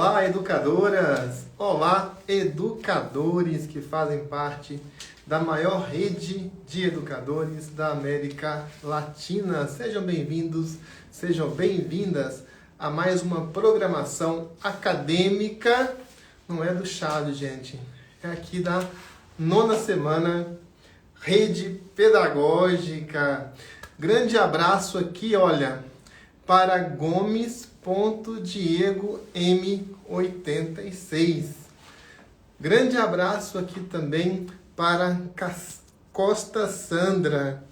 Olá, educadoras! Olá, educadores que fazem parte da maior rede de educadores da América Latina. Sejam bem-vindos, sejam bem-vindas a mais uma programação acadêmica. Não é do Chaves, gente. É aqui da 9ª semana Rede Pedagógica. Grande abraço aqui, olha, para Gomes.Diego M86. Grande abraço aqui também para Costa Sandra.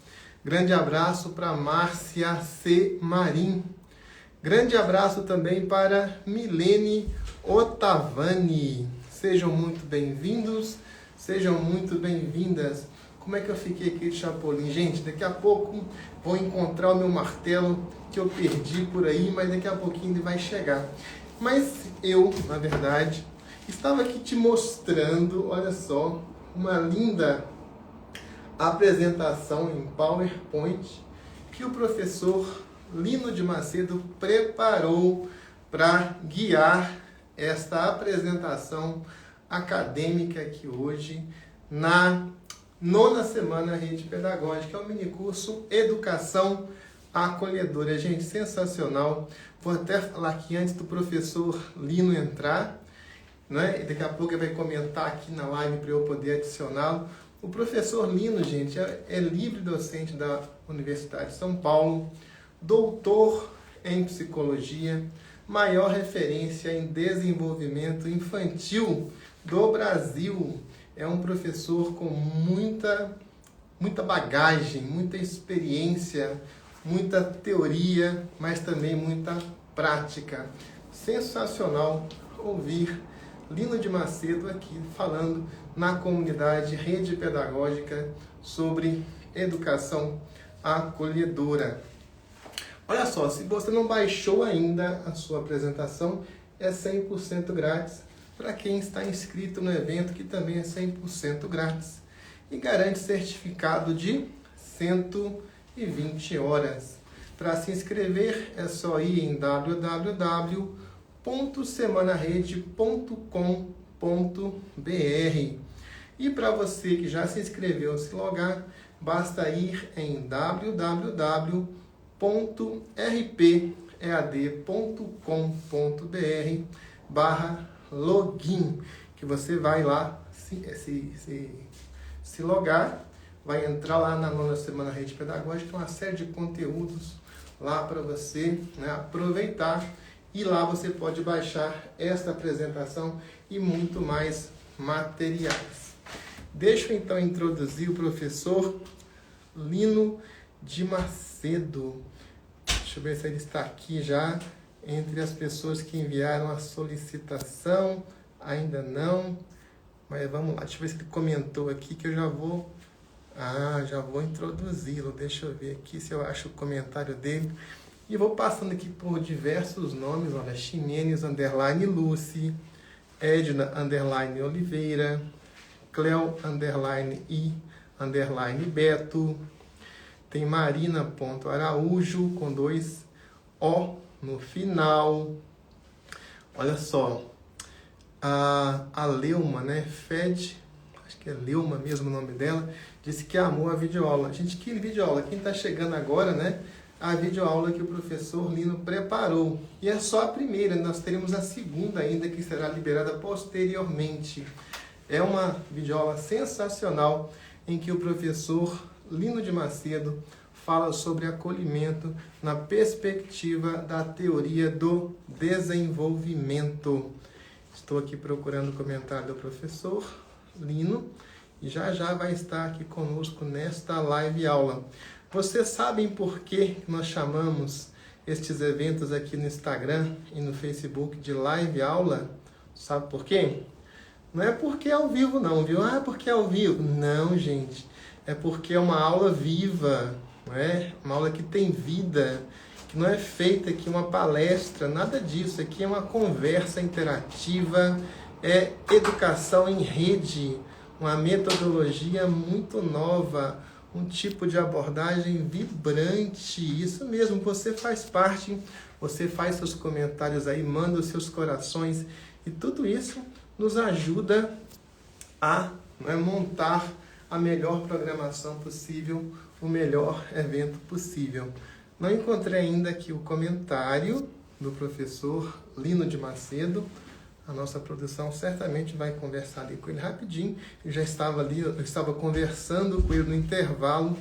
Grande abraço para Márcia C. Marim. Grande abraço também para Milene Otavani. Sejam muito bem-vindos, sejam muito bem-vindas. Como é que eu fiquei aqui de Chapolin? Gente, daqui a pouco vou encontrar o meu martelo que eu perdi por aí, mas daqui a pouquinho ele vai chegar. Mas eu, na verdade, estava aqui te mostrando, olha só, uma linda apresentação em PowerPoint que o professor Lino de Macedo preparou para guiar esta apresentação acadêmica aqui hoje na 9ª semana Rede Pedagógica. É um minicurso Educação Acolhedora. Gente, sensacional. Vou até falar aqui antes do professor Lino entrar, né? E daqui a pouco ele vai comentar aqui na live para eu poder adicioná-lo. O professor Lino, gente, é livre docente da Universidade de São Paulo, doutor em psicologia, maior referência em desenvolvimento infantil do Brasil. É um professor com muita bagagem, muita experiência, muita teoria, mas também muita prática. Sensacional ouvir Lino de Macedo aqui falando na comunidade Rede Pedagógica sobre educação acolhedora. Olha só, se você não baixou ainda a sua apresentação, é 100% grátis para quem está inscrito no evento, que também é 100% grátis. E garante certificado de 120 horas. Para se inscrever, é só ir em www.semanarede.com.br. E para você que já se inscreveu, se logar, basta ir em www.rpead.com.br/login, que você vai lá se logar, vai entrar lá na 9ª semana Rede Pedagógica, uma série de conteúdos lá para você, né, aproveitar, e lá você pode baixar esta apresentação e muito mais materiais. Deixa eu então introduzir o professor Lino de Macedo. Deixa eu ver se ele está aqui já entre as pessoas que enviaram a solicitação. Ainda não, mas vamos lá. Deixa eu ver se ele comentou aqui que eu já vou introduzi-lo. Deixa eu ver aqui se eu acho o comentário dele. E vou passando aqui por diversos nomes. Olha, Ximenes _Lucy, Edna _Oliveira, Cleo _I _Beto. Tem Marina.Araújo com 2 O no final. Olha só. A Leuma, né? Acho que é Leuma mesmo o nome dela, disse que amou a videoaula. Gente, que videoaula! Quem está chegando agora, né? A videoaula que o professor Lino preparou. E é só a primeira, nós teremos a segunda ainda, que será liberada posteriormente. É uma videoaula sensacional em que o professor Lino de Macedo fala sobre acolhimento na perspectiva da teoria do desenvolvimento. Estou aqui procurando o comentário do professor Lino e já vai estar aqui conosco nesta live aula. Vocês sabem por que nós chamamos estes eventos aqui no Instagram e no Facebook de live aula? Sabe por quê? Não é porque é ao vivo não, viu? Ah, porque é ao vivo. Não, gente. É porque é uma aula viva, não é? Uma aula que tem vida, que não é feita aqui uma palestra, nada disso. Aqui é uma conversa interativa, é educação em rede, uma metodologia muito nova, um tipo de abordagem vibrante. Isso mesmo, você faz parte Você faz seus comentários aí, manda os seus corações e tudo isso nos ajuda a, né, montar a melhor programação possível, o melhor evento possível. Não encontrei ainda aqui o comentário do professor Lino de Macedo. A nossa produção certamente vai conversar ali com ele rapidinho. Ele já estava ali, eu estava conversando com ele no intervalo,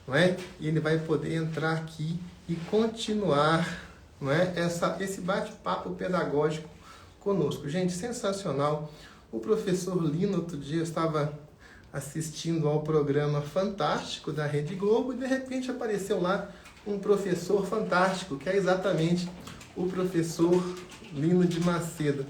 não é? E ele vai poder entrar aqui e continuar, não é? Esse bate-papo pedagógico conosco. Gente, sensacional. O professor Lino, outro dia, estava assistindo ao programa Fantástico da Rede Globo e de repente apareceu lá um professor fantástico, que é exatamente o professor Lino de Macedo.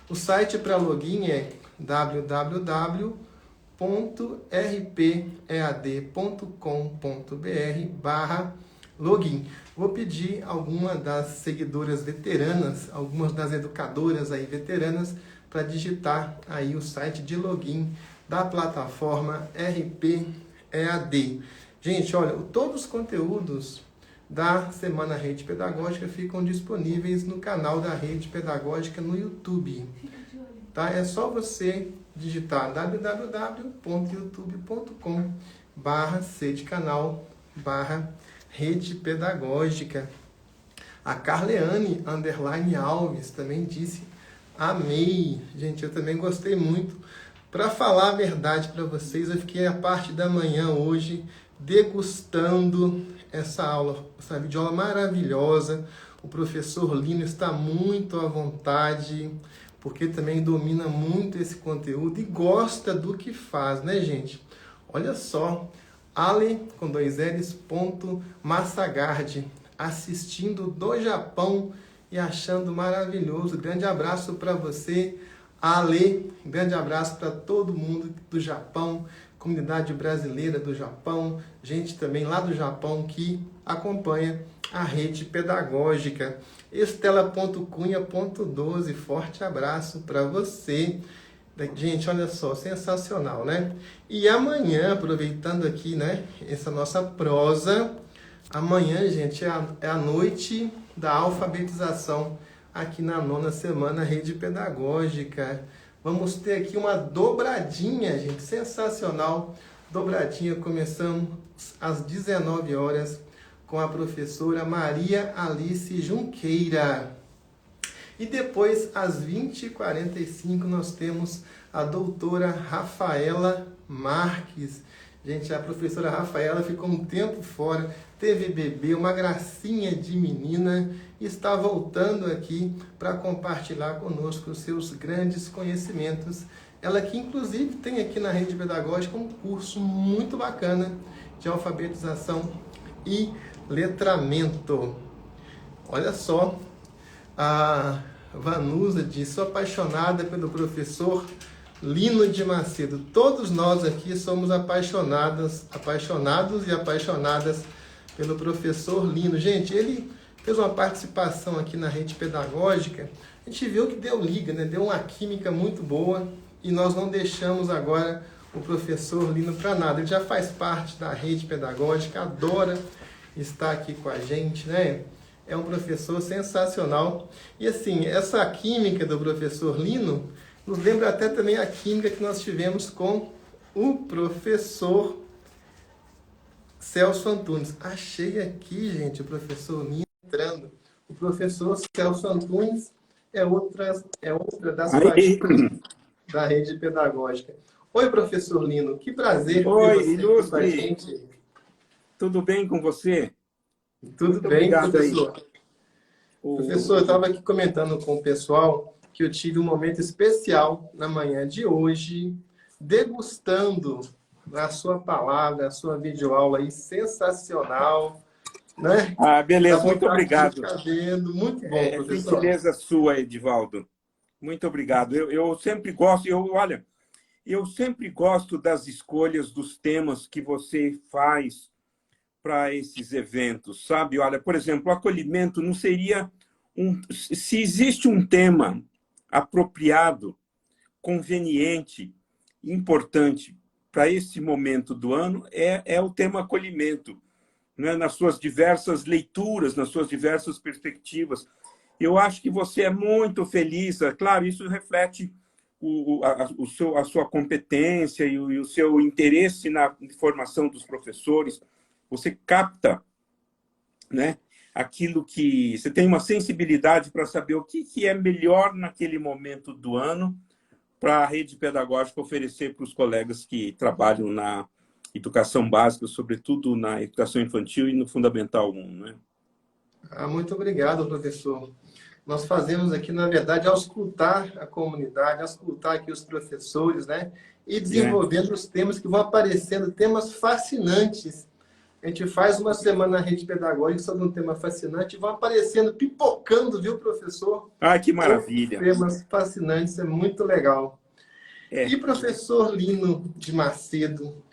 O site para login é www.rpead.com.br/login. Vou pedir alguma das seguidoras veteranas, algumas das educadoras aí veteranas, para digitar aí o site de login da plataforma RPEAD. Gente, olha, todos os conteúdos da Semana Rede Pedagógica ficam disponíveis no canal da Rede Pedagógica no YouTube. Tá? É só você digitar www.youtube.com/canal/Rede Pedagógica. A Carleane _Alves também disse: amei. Gente, eu também gostei muito. Para falar a verdade para vocês, eu fiquei a parte da manhã hoje degustando essa aula, essa videoaula maravilhosa. O professor Lino está muito à vontade, porque também domina muito esse conteúdo e gosta do que faz, né, gente? Olha só, Ale, com 2 L's, Massagard, assistindo do Japão e achando maravilhoso. Grande abraço para você, Ale. Grande abraço para todo mundo do Japão, comunidade brasileira do Japão, gente também lá do Japão que acompanha a Rede Pedagógica. Estela.cunha.12, forte abraço para você. Gente, olha só, sensacional, né? E amanhã, aproveitando aqui, né, essa nossa prosa, amanhã, gente, é a noite da alfabetização aqui na 9ª Semana Rede Pedagógica. Vamos ter aqui uma dobradinha, gente, sensacional. Dobradinha, começamos às 19 horas com a professora Maria Alice Junqueira. E depois, às 20h45, nós temos a doutora Rafaela Marques. Gente, a professora Rafaela ficou um tempo fora, teve bebê, uma gracinha de menina, e está voltando aqui para compartilhar conosco os seus grandes conhecimentos. Ela que, inclusive, tem aqui na Rede Pedagógica um curso muito bacana de alfabetização e letramento. Olha só, a Vanusa diz: sou apaixonada pelo professor Lino de Macedo. Todos nós aqui somos apaixonados e apaixonadas pelo professor Lino. Gente, ele fez uma participação aqui na Rede Pedagógica. A gente viu que deu liga, né? Deu uma química muito boa e nós não deixamos agora o professor Lino para nada. Ele já faz parte da Rede Pedagógica, adora estar aqui com a gente, né? É um professor sensacional. E assim, essa química do professor Lino nos lembra até também a química que nós tivemos com o professor Celso Antunes. Achei aqui, gente, o professor Lino entrando. O professor Celso Antunes é outra das paixões da Rede Pedagógica. Oi, professor Lino, que prazer ter você aqui com a gente. Tudo bem com você? Tudo bem, professor. Professor, eu estava aqui comentando com o pessoal que eu tive um momento especial na manhã de hoje, degustando a sua palavra, a sua videoaula aí, sensacional, né? Ah, beleza, muito obrigado. Muito bom, professor. Gentileza sua, Edivaldo. Muito obrigado. Eu sempre gosto, eu sempre gosto das escolhas dos temas que você faz para esses eventos, sabe? Olha, por exemplo, o acolhimento não seria se existe um tema apropriado, conveniente, importante para esse momento do ano, é o tema acolhimento, né? Nas suas diversas leituras, nas suas diversas perspectivas. Eu acho que você é muito feliz. Claro, isso reflete a sua competência e o seu interesse na formação dos professores. Você capta, né, aquilo que... Você tem uma sensibilidade para saber o que é melhor naquele momento do ano para a rede pedagógica oferecer para os colegas que trabalham na educação básica, sobretudo na educação infantil e no Fundamental 1, né? Muito obrigado, professor. Nós fazemos aqui, na verdade, auscultar a comunidade, auscultar aqui os professores, né? E É. desenvolvendo os temas que vão aparecendo, temas fascinantes. A gente faz uma semana na rede pedagógica sobre um tema fascinante e vão aparecendo, pipocando, viu, professor? Ah, que Outros maravilha. temas fascinantes, é muito legal. É. E professor Lino de Macedo,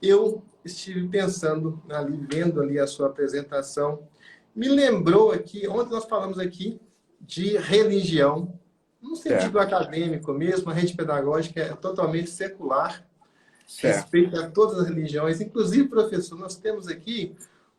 eu estive pensando ali, vendo ali a sua apresentação, me lembrou aqui, ontem nós falamos aqui de religião, no sentido Certo, acadêmico mesmo, a rede pedagógica é totalmente secular, certo. respeita todas as religiões. Inclusive, professor, nós temos aqui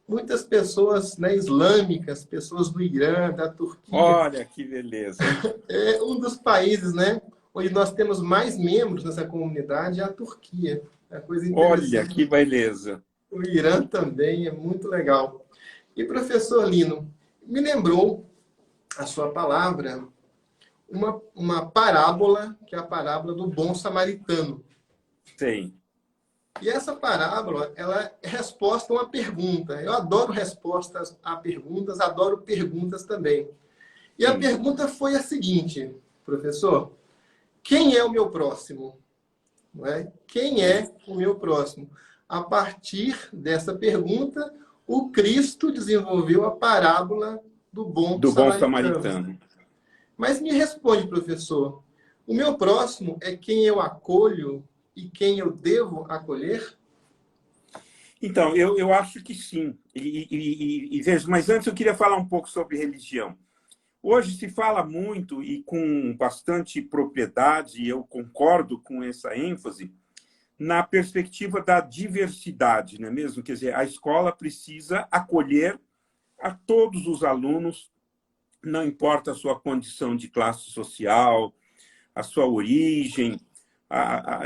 muitas pessoas, né, islâmicas, pessoas do Irã, da Turquia. Olha que beleza. É um dos países, né, onde nós temos mais membros nessa comunidade, é a Turquia. É coisa Olha interessante. que beleza. O Irã também é muito legal. E, professor Lino, me lembrou a sua palavra uma parábola, que é a parábola do bom samaritano. Sei. E essa parábola, ela é resposta a uma pergunta. Eu adoro respostas a perguntas, adoro perguntas também. E a Sim. pergunta foi a seguinte, professor: quem é o meu próximo? Não é? Quem é o meu próximo? A partir dessa pergunta, o Cristo desenvolveu a parábola do bom Do bom samaritano. samaritano. Mas me responde, professor, o meu próximo é quem eu acolho e quem eu devo acolher? Então, eu acho que sim. E veja, mas antes eu queria falar um pouco sobre religião. Hoje se fala muito e com bastante propriedade, e eu concordo com essa ênfase, na perspectiva da diversidade, não é mesmo? Quer dizer, a escola precisa acolher a todos os alunos, não importa a sua condição de classe social, a sua origem,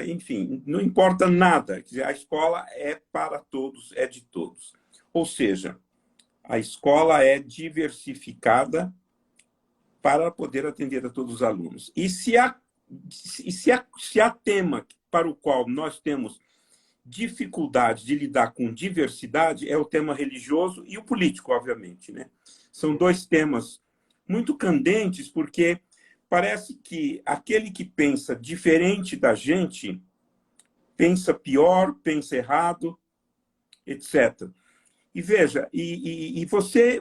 enfim, não importa nada. Quer dizer, a escola é para todos, é de todos. Ou seja, a escola é diversificada para poder atender a todos os alunos. E se há tema para o qual nós temos dificuldade de lidar com diversidade, é o tema religioso e o político, obviamente, né? São dois temas muito candentes, porque parece que aquele que pensa diferente da gente pensa pior, pensa errado, etc. E veja,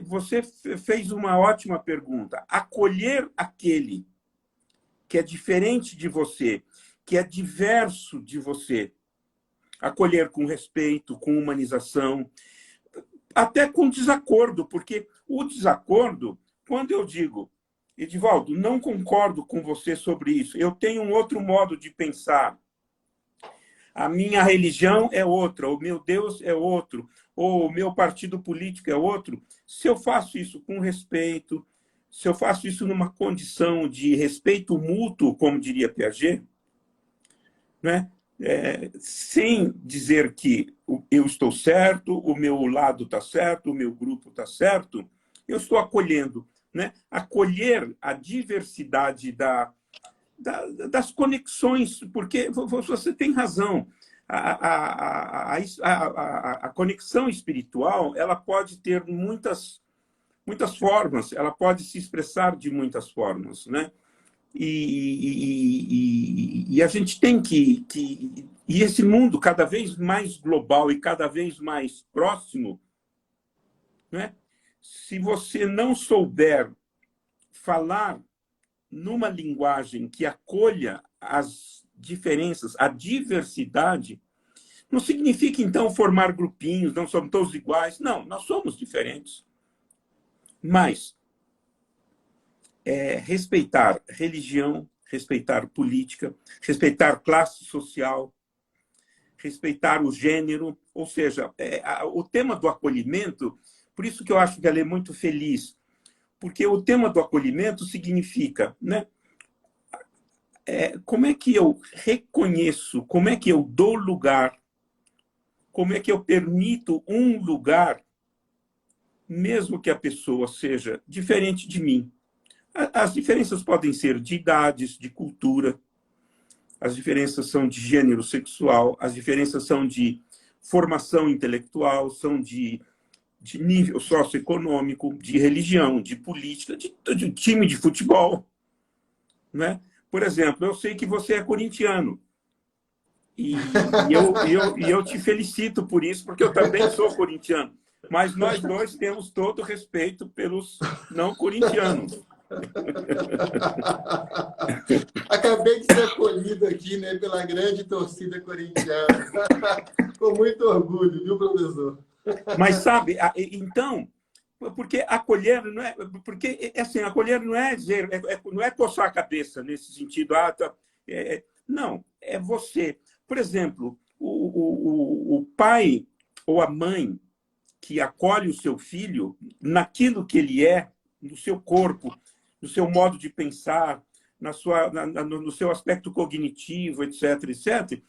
você fez uma ótima pergunta. Acolher aquele que é diferente de você, que é diverso de você, acolher com respeito, com humanização, até com desacordo, porque o desacordo, quando eu digo, Edivaldo, não concordo com você sobre isso, eu tenho um outro modo de pensar, a minha religião é outra, o meu Deus é outro, ou o meu partido político é outro, se eu faço isso com respeito, se eu faço isso numa condição de respeito mútuo, como diria Piaget, né? Sem dizer que eu estou certo, o meu lado está certo, o meu grupo está certo, eu estou acolhendo, né? Acolher a diversidade das conexões, porque você tem razão. A conexão espiritual ela pode ter muitas formas, ela pode se expressar de muitas formas, né? E a gente tem e esse mundo cada vez mais global e cada vez mais próximo, né? Se você não souber falar numa linguagem que acolha as diferenças, a diversidade, não significa, então, formar grupinhos, não somos todos iguais. Não, nós somos diferentes. Mas respeitar religião, respeitar política, respeitar classe social, respeitar o gênero, ou seja, o tema do acolhimento, por isso que eu acho que ela é muito feliz, Porque o tema do acolhimento significa, né? Como é que eu reconheço, como é que eu dou lugar, como é que eu permito um lugar, mesmo que a pessoa seja diferente de mim. As diferenças podem ser de idades, de cultura, as diferenças são de gênero sexual, as diferenças são de formação intelectual, são de nível socioeconômico, de religião, de política, de time de futebol, né? Por exemplo, eu sei que você é corintiano e eu te felicito por isso, porque eu também sou corintiano. Mas nós dois temos todo respeito pelos não corintianos. Acabei de ser acolhido aqui, né, pela grande torcida corintiana. Com muito orgulho, viu, professor? Mas sabe, então, porque acolher não é, porque assim, acolher não é dizer, não é coçar a cabeça nesse sentido, não, é você. Por exemplo, o pai ou a mãe que acolhe o seu filho naquilo que ele é, no seu corpo, no seu modo de pensar, no seu aspecto cognitivo, etc., etc.,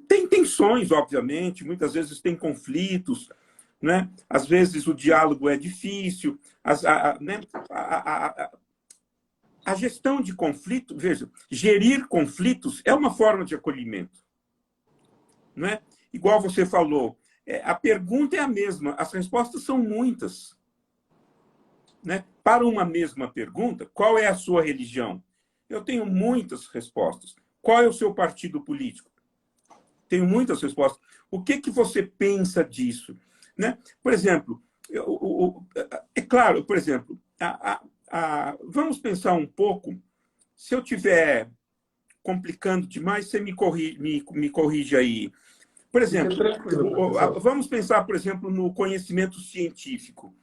tem tensões, obviamente, muitas vezes tem conflitos, né? Às vezes o diálogo é difícil, né? A gestão de conflito, veja, gerir conflitos é uma forma de acolhimento, né? Igual você falou, a pergunta é a mesma, as respostas são muitas, né? Para uma mesma pergunta, qual é a sua religião? Eu tenho muitas respostas. Qual é o seu partido político? Tenho muitas respostas. O que você pensa disso? Né? Por exemplo, é claro, por exemplo, vamos pensar um pouco, se eu estiver complicando demais, você me corrige aí. Por exemplo, vamos pensar, por exemplo, no conhecimento científico.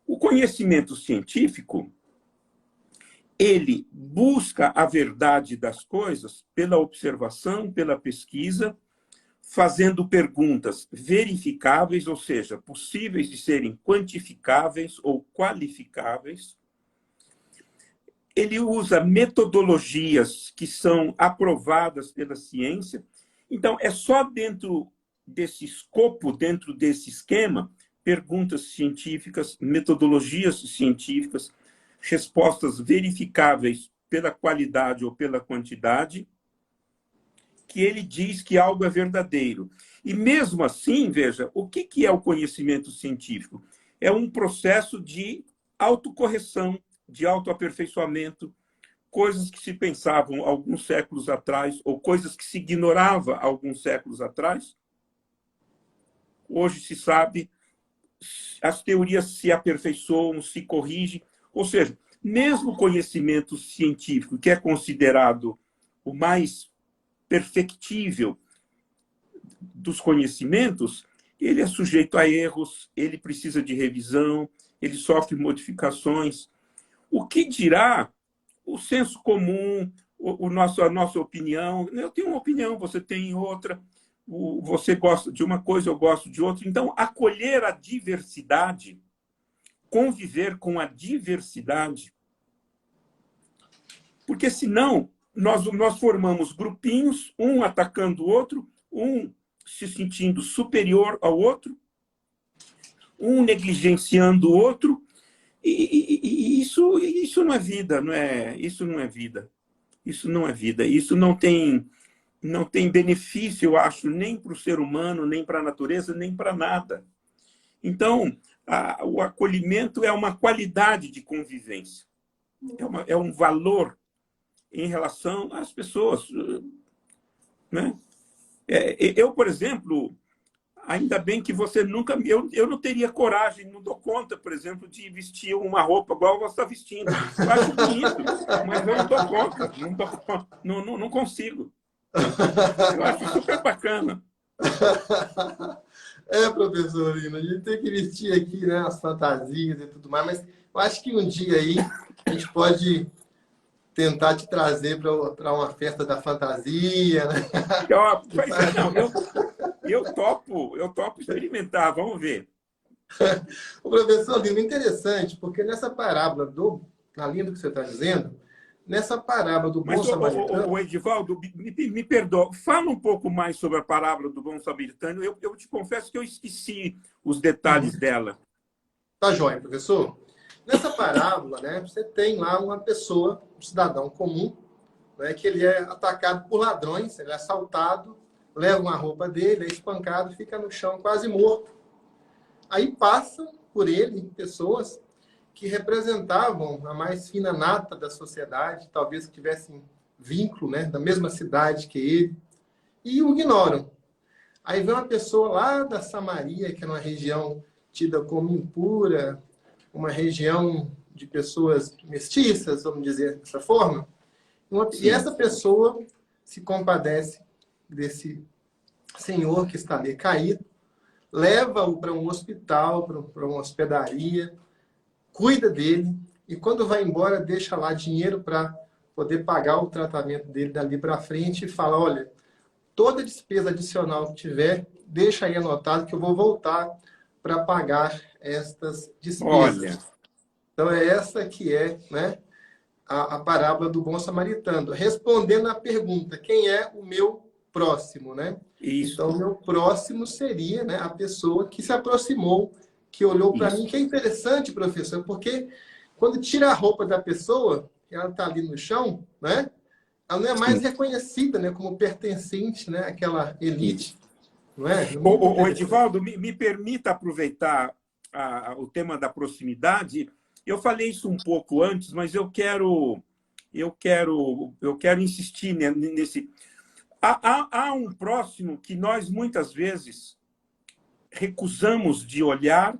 O conhecimento científico, ele busca a verdade das coisas pela observação, pela pesquisa, fazendo perguntas verificáveis, ou seja, possíveis de serem quantificáveis ou qualificáveis. Ele usa metodologias que são aprovadas pela ciência. Então, é só dentro desse escopo, dentro desse esquema, perguntas científicas, metodologias científicas, respostas verificáveis pela qualidade ou pela quantidade, que ele diz que algo é verdadeiro. E mesmo assim, veja, o que é o conhecimento científico? É um processo de autocorreção, de autoaperfeiçoamento, coisas que se pensavam alguns séculos atrás, ou coisas que se ignorava alguns séculos atrás. Hoje se sabe, as teorias se aperfeiçoam, se corrigem. Ou seja, mesmo o conhecimento científico, que é considerado o mais perfectível dos conhecimentos, ele é sujeito a erros, ele precisa de revisão, ele sofre modificações. O que dirá o senso comum, a nossa opinião? Eu tenho uma opinião, você tem outra, você gosta de uma coisa, eu gosto de outra. Então, acolher a diversidade, conviver com a diversidade, porque senão nós formamos grupinhos, um atacando o outro, um se sentindo superior ao outro, um negligenciando o outro, e isso não é vida, isso não é vida. Isso não é vida. Isso não tem benefício, eu acho, nem para o ser humano, nem para a natureza, nem para nada. Então, o acolhimento é uma qualidade de convivência, é um valor em relação às pessoas, né? Eu, por exemplo, ainda bem que você nunca... Eu não teria coragem, não dou conta, por exemplo, de vestir uma roupa igual você está vestindo. Eu acho bonito, mas eu não dou conta, não consigo. Eu acho super bacana. Professor Lino, a gente tem que vestir aqui, né, as fantasias e tudo mais, mas eu acho que um dia aí a gente pode tentar te trazer para uma festa da fantasia, né? Eu topo experimentar, vamos ver. O professor Lino, interessante, porque nessa parábola na linha do que você está dizendo, nessa parábola do bom Mas, samaritano, Edivaldo, me perdoa, fala um pouco mais sobre a parábola do bom samaritano. Eu te confesso que eu esqueci os detalhes dela. tá joia, professor? Nessa parábola, né, você tem lá uma pessoa, um cidadão comum, né, que ele é atacado por ladrões, ele é assaltado, levam a roupa dele, é espancado, fica no chão quase morto. Aí passam por ele pessoas que representavam a mais fina nata da sociedade, talvez que tivessem vínculo, né, da mesma cidade que ele, e o ignoram. Aí vem uma pessoa lá da Samaria, que é uma região tida como impura, uma região de pessoas mestiças, vamos dizer dessa forma. E Sim, essa pessoa se compadece desse senhor que está ali caído, leva-o para um hospital, para uma hospedaria, cuida dele e quando vai embora deixa lá dinheiro para poder pagar o tratamento dele dali para frente e fala, olha, toda despesa adicional que tiver, deixa aí anotado que eu vou voltar para pagar estas olha, despesas. Então é essa que é, né, a parábola do bom samaritano, respondendo à pergunta, quem é o meu próximo, né? Então, o isto. meu próximo seria, né, a pessoa que se aproximou, que olhou para mim, Isso. que é interessante, professor, porque quando tira a roupa da pessoa, ela está ali no chão, né? Ela não é mais Sim, reconhecida, né, como pertencente, né, àquela elite, isso. não é? Muito interessante. Edivaldo, me permita aproveitar o tema da proximidade. Eu falei isso um pouco antes, mas eu quero insistir nesse. Há um próximo que nós muitas vezes recusamos de olhar,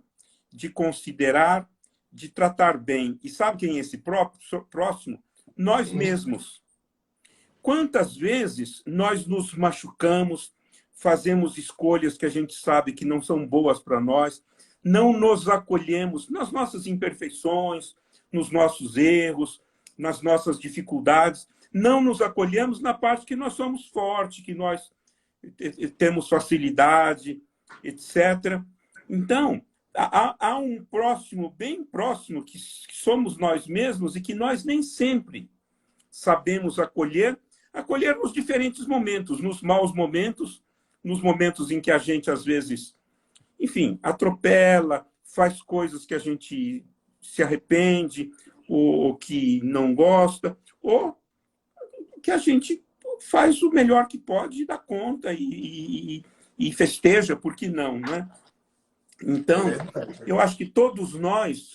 de considerar, de tratar bem. E sabe quem é esse próximo? Nós mesmos. Quantas vezes nós nos machucamos, fazemos escolhas que a gente sabe que não são boas para nós, não nos acolhemos nas nossas imperfeições, nos nossos erros, nas nossas dificuldades, não nos acolhemos na parte que nós somos fortes, que nós temos facilidade, etc. Então, há um próximo, bem próximo, que somos nós mesmos e que nós nem sempre sabemos acolher nos diferentes momentos, nos maus momentos, nos momentos em que a gente, às vezes, enfim, atropela, faz coisas que a gente se arrepende, ou que não gosta, ou que a gente faz o melhor que pode e dá conta e festeja, por que não, né? É Então, verdade. eu acho que todos nós,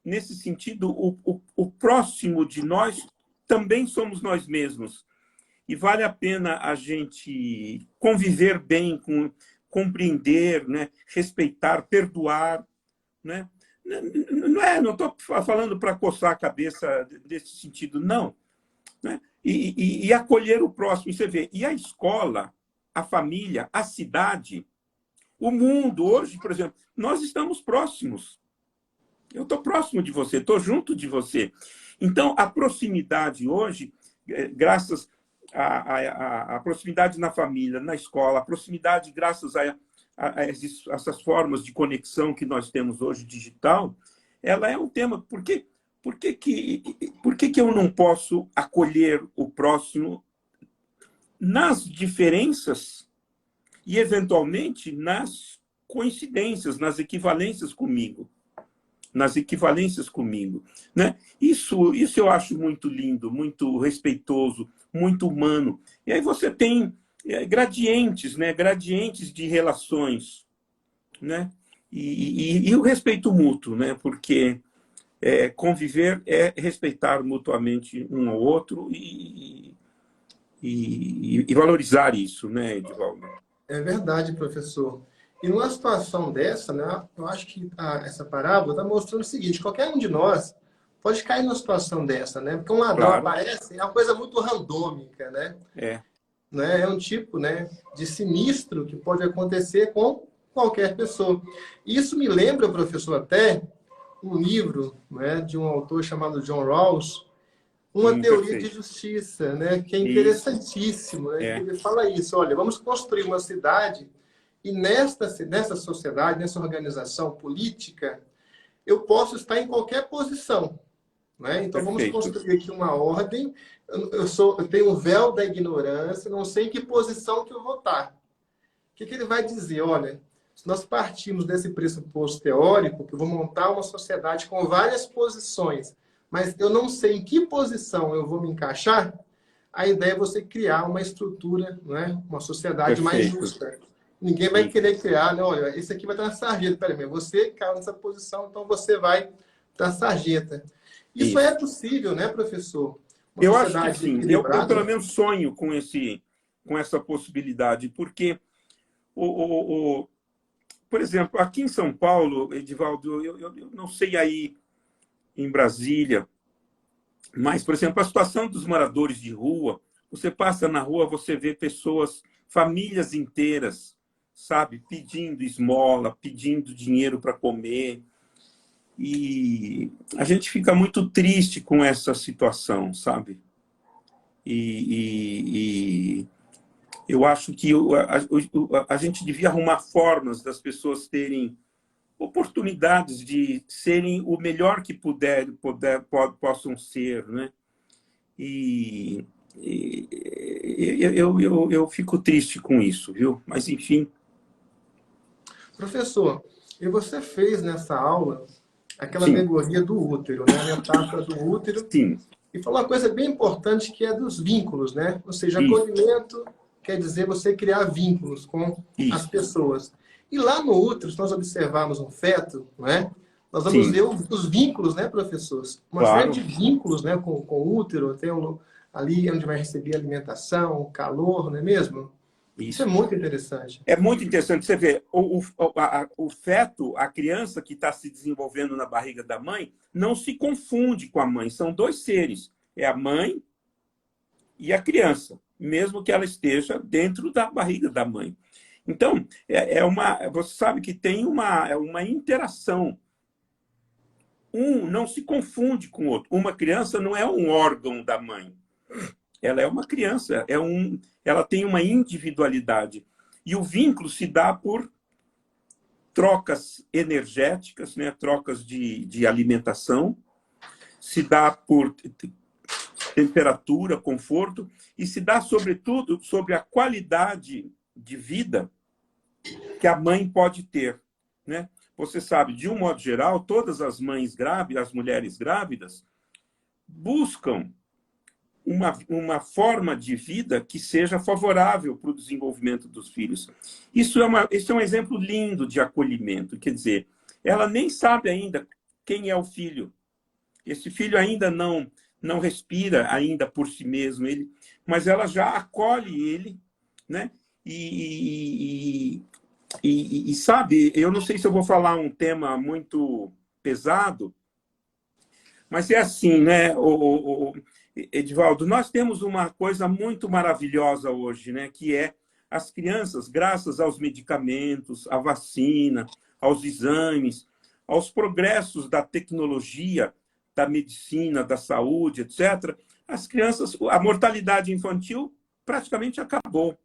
nesse sentido, o próximo de nós também somos nós mesmos. E vale a pena a gente conviver bem, compreender, né? Respeitar, perdoar. Né? Não estou falando para coçar a cabeça desse sentido, não. Né? E acolher o próximo, você vê. E a escola, a família, a cidade, o mundo, hoje, por exemplo, nós estamos próximos. Eu estou próximo de você, estou junto de você. Então, a proximidade hoje, graças à proximidade na família, na escola, a proximidade graças a essas formas de conexão que nós temos hoje digital, ela é um tema. Por que eu não posso acolher o próximo nas diferenças e, eventualmente, nas coincidências, nas equivalências comigo? Né? Isso eu acho muito lindo, muito respeitoso, muito humano. E aí você tem gradientes, né? Gradientes de relações, né? E o respeito mútuo, né? Porque conviver é respeitar mutuamente um ao outro e valorizar isso, né, Edivaldo? É verdade, professor. E numa situação dessa, né, eu acho que essa parábola está mostrando o seguinte: qualquer um de nós pode cair numa situação dessa, né? Porque um ladrão Claro, aparece, é uma coisa muito randômica, né? é. É um tipo, né, de sinistro que pode acontecer com qualquer pessoa. Isso me lembra, professor, até um livro, né, de um autor chamado John Rawls, Uma Teoria de Perfeito. Justiça, né, que é Isso, interessantíssimo, né, que é. ele fala isso, olha, vamos construir uma cidade E nessa sociedade, nessa organização política, eu posso estar em qualquer posição, né? Então, vamos Perfeito. construir aqui uma ordem. Eu tenho um véu da ignorância, não sei em que posição que eu vou estar. O que ele vai dizer? Olha, se nós partimos desse pressuposto teórico, que eu vou montar uma sociedade com várias posições, mas eu não sei em que posição eu vou me encaixar, a ideia é você criar uma estrutura, né? Uma sociedade mais Perfeito. justa. Ninguém vai querer criar, né? Olha, esse aqui vai estar na sarjeta. Peraí, você caiu nessa posição, então você vai estar na sarjeta. Isso é Isso. possível, né, professor? Uma Eu acho que sociedade sim. Eu pelo equilibrada. menos sonho com essa possibilidade, porque, o, por exemplo, aqui em São Paulo, Edivaldo, eu não sei aí em Brasília, mas, por exemplo, a situação dos moradores de rua, você passa na rua, você vê pessoas, famílias inteiras, sabe, pedindo esmola, pedindo dinheiro para comer. E a gente fica muito triste com essa situação, sabe? E eu acho que a gente devia arrumar formas das pessoas terem oportunidades de serem o melhor que possam ser, né? E, eu fico triste com isso, viu? Mas, enfim. Professor, e você fez nessa aula aquela Sim, alegoria do útero, né? A metáfora do útero, sim, e falou uma coisa bem importante que é dos vínculos, né? Ou seja, isso, acolhimento quer dizer você criar vínculos com as isso, pessoas. E lá no útero, se nós observarmos um feto, né? Nós vamos sim, ver os vínculos, né, professores? Uma série de claro, vínculos, né, com o útero, tem ali onde vai receber alimentação, calor, não é mesmo? Isso é isso. muito interessante. É muito interessante você ver o feto, a criança que está se desenvolvendo na barriga da mãe, não se confunde com a mãe. São dois seres. É a mãe e a criança, mesmo que ela esteja dentro da barriga da mãe. Então, você sabe que tem uma interação. Um não se confunde com o outro. Uma criança não é um órgão da mãe. Ela é uma criança, ela tem uma individualidade. E o vínculo se dá por trocas energéticas, né? Trocas de alimentação, se dá por temperatura, conforto, e se dá, sobretudo, sobre a qualidade de vida que a mãe pode ter, né? Você sabe, de um modo geral, todas as mães grávidas, as mulheres grávidas, buscam uma forma de vida que seja favorável para o desenvolvimento dos filhos. Isso é um exemplo lindo de acolhimento. Quer dizer, ela nem sabe ainda quem é o filho. Esse filho ainda não respira ainda por si mesmo, mas ela já acolhe ele, né? E sabe, eu não sei se eu vou falar um tema muito pesado, mas é assim, né, Edivaldo, nós temos uma coisa muito maravilhosa hoje, né, que é as crianças, graças aos medicamentos, à vacina, aos exames, aos progressos da tecnologia, da medicina, da saúde, etc., as crianças, a mortalidade infantil praticamente acabou,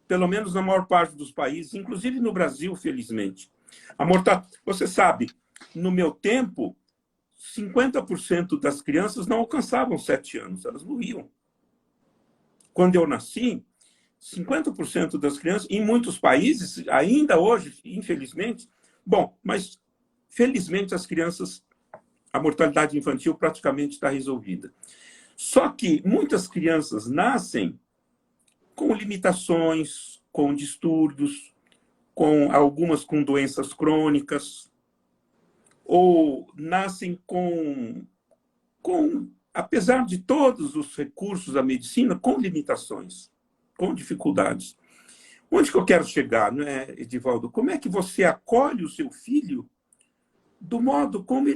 pelo menos na maior parte dos países, inclusive no Brasil, felizmente. Você sabe, no meu tempo, 50% das crianças não alcançavam 7 anos, elas morriam. Quando eu nasci, 50% das crianças, em muitos países, ainda hoje, infelizmente, bom, mas felizmente as crianças, a mortalidade infantil praticamente está resolvida. Só que muitas crianças nascem com limitações, com distúrbios, algumas com doenças crônicas, ou nascem apesar de todos os recursos da medicina, com limitações, com dificuldades. Onde que eu quero chegar, né, Edivaldo? Como é que você acolhe o seu filho do modo como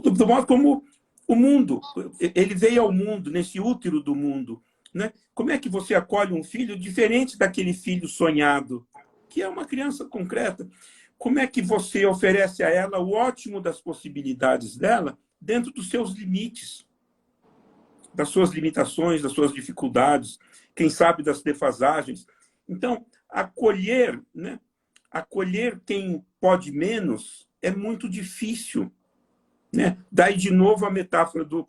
do modo como o mundo, ele veio ao mundo, nesse útero do mundo, né? Como é que você acolhe um filho diferente daquele filho sonhado, que é uma criança concreta? Como é que você oferece a ela o ótimo das possibilidades dela dentro dos seus limites, das suas limitações, das suas dificuldades, quem sabe das defasagens? Então, acolher, né? Acolher quem pode menos é muito difícil, né? Daí, de novo, a metáfora do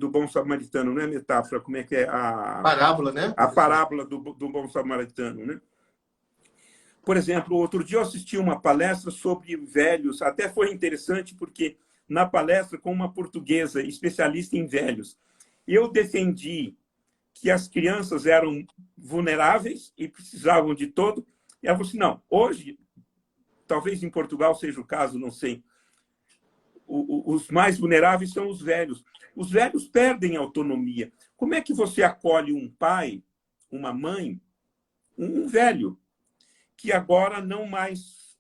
bom samaritano, não é metáfora, como é que é? Parábola, né, A professor? parábola do bom samaritano, né? Por exemplo, outro dia eu assisti uma palestra sobre velhos, até foi interessante porque na palestra com uma portuguesa especialista em velhos, eu defendi que as crianças eram vulneráveis e precisavam de todo, e ela falou assim, não, hoje, talvez em Portugal seja o caso, não sei, os mais vulneráveis são os velhos. Os velhos perdem autonomia. Como é que você acolhe um pai, uma mãe, um velho, que agora não mais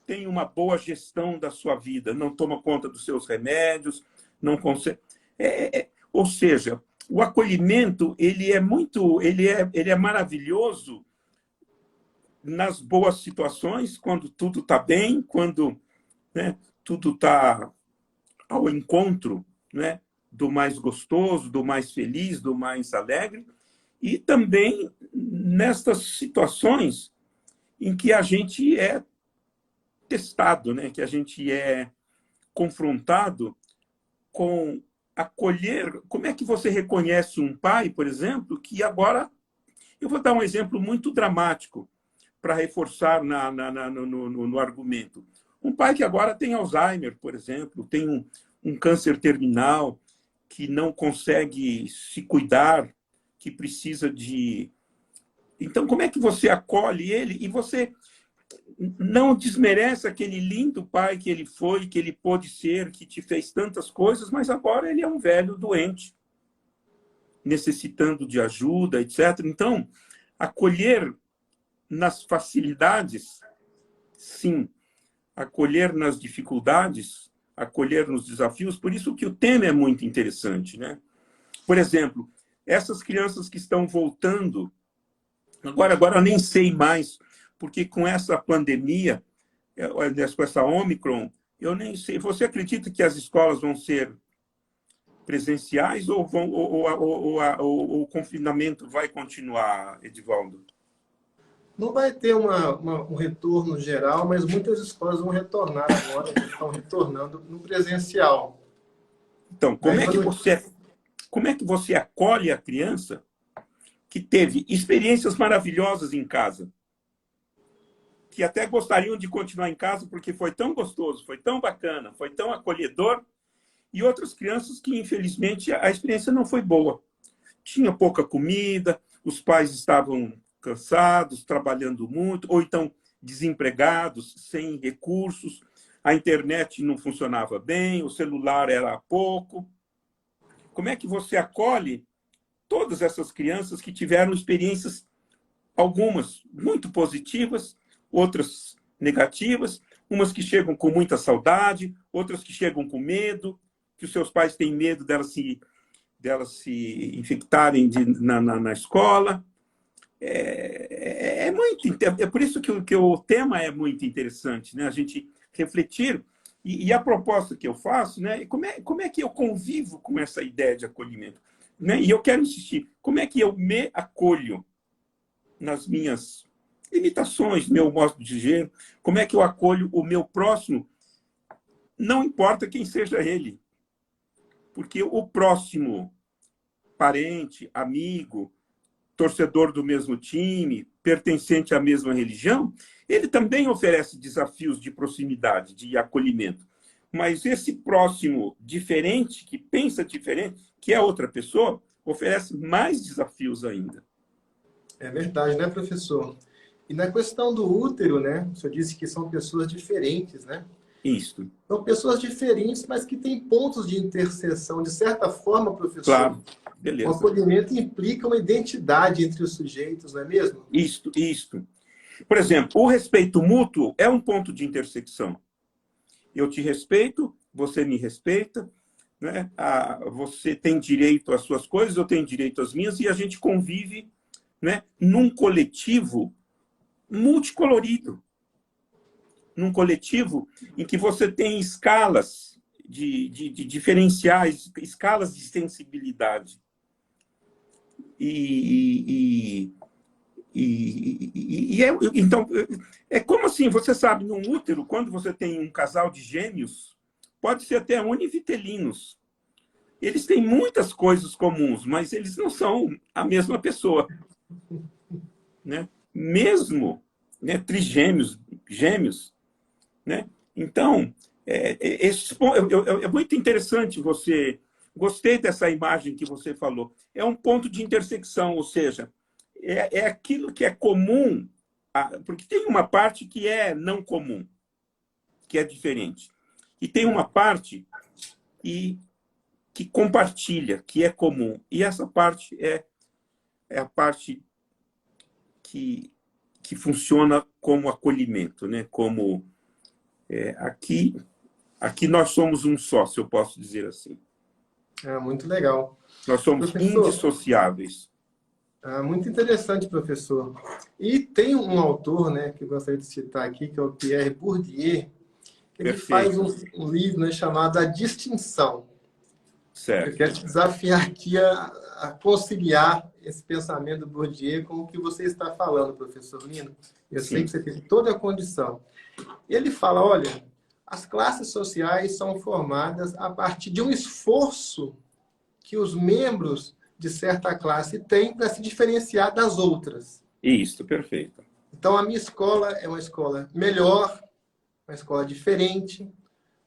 tem uma boa gestão da sua vida, não toma conta dos seus remédios, não consegue. Ou seja, o acolhimento ele é maravilhoso nas boas situações, quando tudo está bem, quando, né, tudo está ao encontro, né, do mais gostoso, do mais feliz, do mais alegre, e também nestas situações em que a gente é testado, né? Que a gente é confrontado com acolher. Como é que você reconhece um pai, por exemplo, que agora... Eu vou dar um exemplo muito dramático para reforçar no argumento. Um pai que agora tem Alzheimer, por exemplo, tem um câncer terminal, que não consegue se cuidar, que precisa de... Então, como é que você acolhe ele e você não desmerece aquele lindo pai que ele foi, que ele pôde ser, que te fez tantas coisas, mas agora ele é um velho doente, necessitando de ajuda, etc. Então, acolher nas facilidades, sim. Acolher nas dificuldades, acolher nos desafios. Por isso que o tema é muito interessante, né? Por exemplo, essas crianças que estão voltando, agora eu nem sei mais, porque com essa pandemia, com essa Omicron, eu nem sei. Você acredita que as escolas vão ser presenciais ou o confinamento vai continuar, Edivaldo? Não vai ter um retorno geral, mas muitas escolas vão retornar agora, já estão retornando no presencial. Então, Mas como é que você acolhe a criança que teve experiências maravilhosas em casa, que até gostariam de continuar em casa porque foi tão gostoso, foi tão bacana, foi tão acolhedor, e outras crianças que, infelizmente, a experiência não foi boa. Tinha pouca comida, os pais estavam cansados, trabalhando muito, ou então desempregados, sem recursos, a internet não funcionava bem, o celular era pouco. Como é que você acolhe todas essas crianças que tiveram experiências, algumas muito positivas, outras negativas, umas que chegam com muita saudade, outras que chegam com medo, que os seus pais têm medo delas se infectarem na escola. É por isso que o tema é muito interessante, né? A gente refletir. E a proposta que eu faço, né? Como é que eu convivo com essa ideia de acolhimento? Né? E eu quero insistir, como é que eu me acolho nas minhas limitações, meu modo de dizer, como é que eu acolho o meu próximo, não importa quem seja ele, porque o próximo parente, amigo, torcedor do mesmo time, pertencente à mesma religião, ele também oferece desafios de proximidade, de acolhimento. Mas esse próximo diferente, que pensa diferente, que é outra pessoa, oferece mais desafios ainda. é verdade, né, professor? E na questão do útero, né? O senhor disse que são pessoas diferentes, né? Isso, São pessoas diferentes, mas que têm pontos de interseção. De certa forma, professor, claro. o Beleza. acolhimento implica uma identidade entre os sujeitos, não é mesmo? Isto. Por exemplo, o respeito mútuo é um ponto de intersecção. Eu te respeito, você me respeita, né? Você tem direito às suas coisas, eu tenho direito às minhas, e a gente convive, né, num coletivo multicolorido, num coletivo em que você tem escalas de diferenciais, escalas de sensibilidade. E Então, é como assim, você sabe, no útero, quando você tem um casal de gêmeos, pode ser até univitelinos. Eles têm muitas coisas comuns, mas eles não são a mesma pessoa, né? Mesmo, né, trigêmeos, gêmeos, né? Então, é muito interessante você... Gostei dessa imagem que você falou. É um ponto de intersecção, ou seja, é aquilo que é comum, porque tem uma parte que é não comum, que é diferente. E tem uma parte que compartilha, que é comum. E essa parte é a parte que funciona como acolhimento, né? Como aqui nós somos um só, se eu posso dizer assim. Muito legal. Nós somos Professor, indissociáveis. muito interessante, professor. E tem um autor, né, que eu gostaria de citar aqui, que é o Pierre Bourdieu. Ele faz Perfeito. um livro, né, chamado A Distinção. Eu quero Certo. te desafiar aqui a conciliar esse pensamento do Bourdieu com o que você está falando, professor Lino. Eu sei que Sim. você tem toda a condição. Ele fala, olha, as classes sociais são formadas a partir de um esforço que os membros de certa classe têm para se diferenciar das outras. Isso, perfeito. Então, a minha escola é uma escola melhor, uma escola diferente.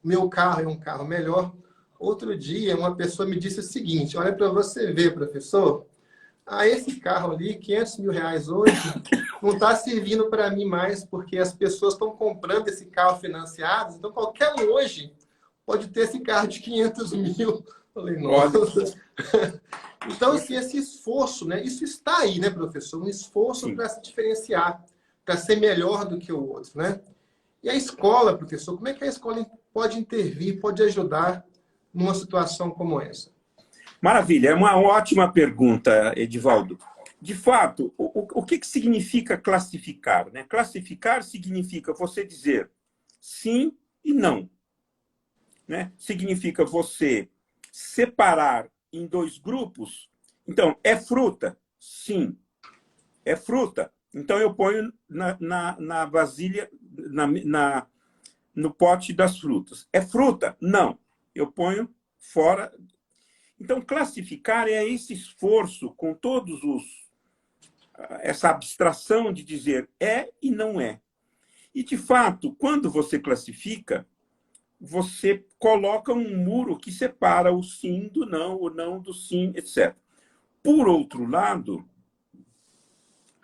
Meu carro é um carro melhor. Outro dia, uma pessoa me disse o seguinte, olha para você ver, professor, esse carro ali, 500 mil reais hoje, não está servindo para mim mais, porque as pessoas estão comprando esse carro financiado, então qualquer um hoje pode ter esse carro de 500 mil. Falei, Olha, nossa. Então, assim, puxa, esse esforço, né? Isso está aí, né, professor? Um esforço sim. para se diferenciar, para ser melhor do que o outro, né? E a escola, professor, como é que a escola pode intervir, pode ajudar numa situação como essa? Maravilha, é uma ótima pergunta, Edivaldo. De fato, o que significa classificar, né? Classificar significa você dizer sim e não, né? Significa você separar em dois grupos. Então, é fruta? Sim. É fruta? Então, eu ponho na vasilha, no pote das frutas. É fruta? Não. Eu ponho fora. Então, classificar é esse esforço com essa abstração de dizer é e não é. E, de fato, quando você classifica, você coloca um muro que separa o sim do não, o não do sim, etc. Por outro lado,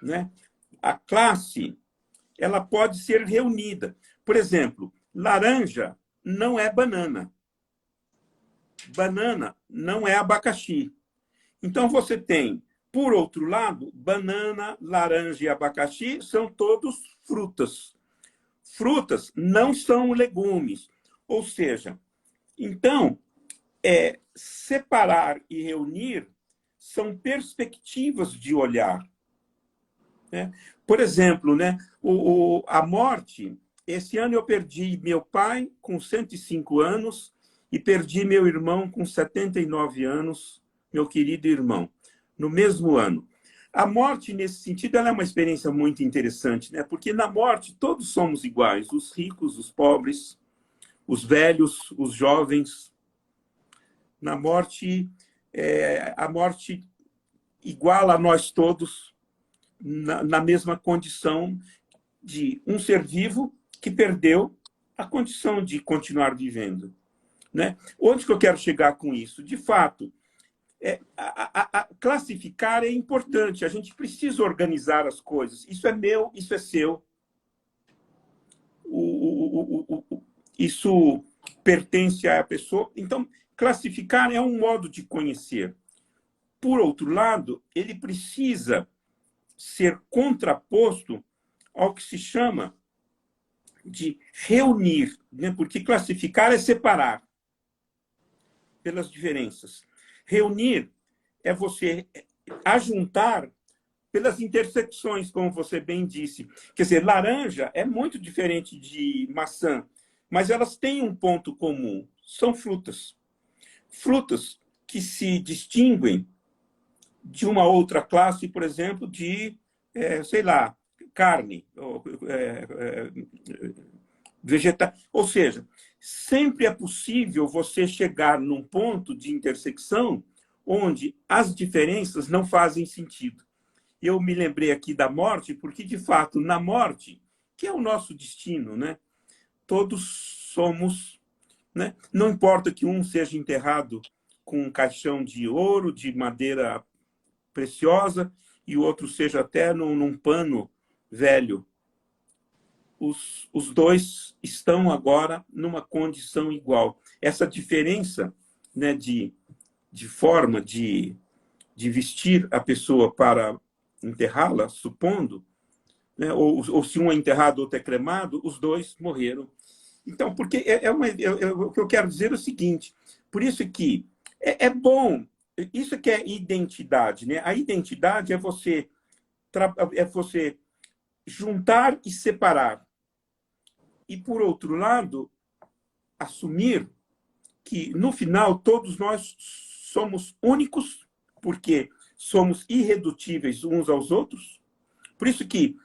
né, a classe ela pode ser reunida. Por exemplo, laranja não é banana. Banana não é abacaxi. Então, você tem, por outro lado, banana, laranja e abacaxi são todos frutas. Frutas não são legumes. Ou seja, então, separar e reunir são perspectivas de olhar, né? Por exemplo, né, a morte. Esse ano eu perdi meu pai com 105 anos e perdi meu irmão com 79 anos, meu querido irmão, no mesmo ano. A morte, nesse sentido, ela é uma experiência muito interessante, né? Porque na morte todos somos iguais, os ricos, os pobres, os velhos, os jovens. Na morte, a morte iguala a nós todos na mesma condição de um ser vivo que perdeu a condição de continuar vivendo, né? Onde que eu quero chegar com isso? De fato, classificar é importante. A gente precisa organizar as coisas. Isso é meu, isso é seu. Isso pertence à pessoa. Então, classificar é um modo de conhecer. Por outro lado, ele precisa ser contraposto ao que se chama de reunir, né? Porque classificar é separar pelas diferenças. Reunir é você ajuntar pelas intersecções, como você bem disse. Quer dizer, laranja é muito diferente de maçã, mas elas têm um ponto comum. São frutas. Frutas que se distinguem de uma outra classe, por exemplo, de sei lá, carne, vegetal. Ou seja, sempre é possível você chegar num ponto de intersecção onde as diferenças não fazem sentido. Eu me lembrei aqui da morte, porque, de fato, na morte, que é o nosso destino, né? Todos somos, né? Não importa que um seja enterrado com um caixão de ouro, de madeira preciosa, e o outro seja até num pano velho. Os dois estão agora numa condição igual. Essa diferença, né, de forma de vestir a pessoa para enterrá-la, supondo, né, ou se um é enterrado, outro é cremado, os dois morreram. Então, porque o que eu quero dizer é o seguinte, por isso que é bom, isso que é identidade, né? A identidade é você juntar e separar. E, por outro lado, assumir que, no final, todos nós somos únicos, porque somos irredutíveis uns aos outros. Por isso que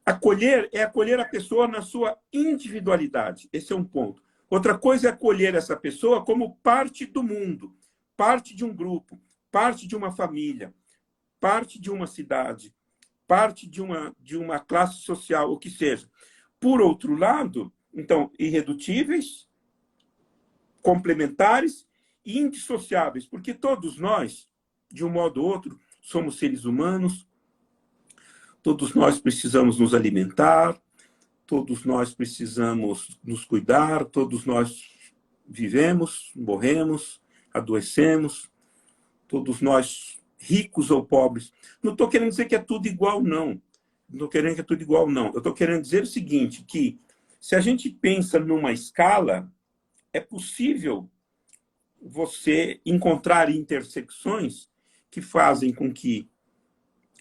acolher é acolher a pessoa na sua individualidade. Esse é um ponto. Outra coisa é acolher essa pessoa como parte do mundo, parte de um grupo, parte de uma família, parte de uma cidade, parte de uma classe social, o que seja. Por outro lado, então, irredutíveis, complementares e indissociáveis, porque todos nós, de um modo ou outro, somos seres humanos, todos nós precisamos nos alimentar, todos nós precisamos nos cuidar, todos nós vivemos, morremos, adoecemos, todos nós, ricos ou pobres. Não estou querendo dizer que é tudo igual, não. Não estou querendo que é tudo igual, não. Eu estou querendo dizer o seguinte, que se a gente pensa numa escala, é possível você encontrar intersecções que fazem com que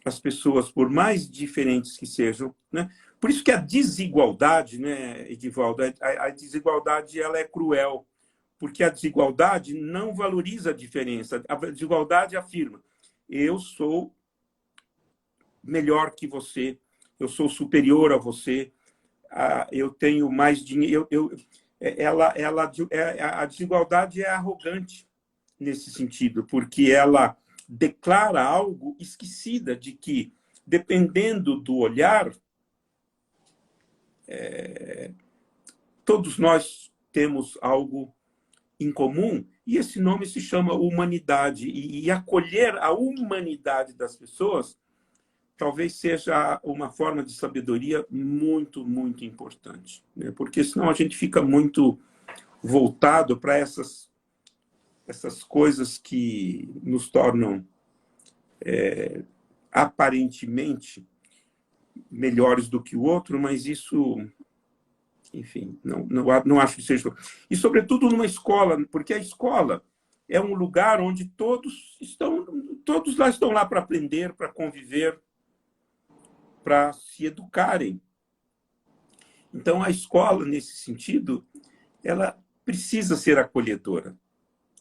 as pessoas, por mais diferentes que sejam, né? Por isso que a desigualdade, né, Edivaldo, a desigualdade ela é cruel, porque a desigualdade não valoriza a diferença. A desigualdade afirma: eu sou melhor que você, eu sou superior a você, eu tenho mais dinheiro. A desigualdade é arrogante nesse sentido, porque ela declara algo esquecida de que, dependendo do olhar, todos nós temos algo em comum, e esse nome se chama humanidade. E acolher a humanidade das pessoas talvez seja uma forma de sabedoria muito, muito importante, né? Porque senão a gente fica muito voltado para essas coisas que nos tornam aparentemente melhores do que o outro, mas isso, enfim, não acho que seja. E, sobretudo, numa escola, porque a escola é um lugar onde todos lá estão lá para aprender, para conviver, para se educarem. Então, a escola, nesse sentido, ela precisa ser acolhedora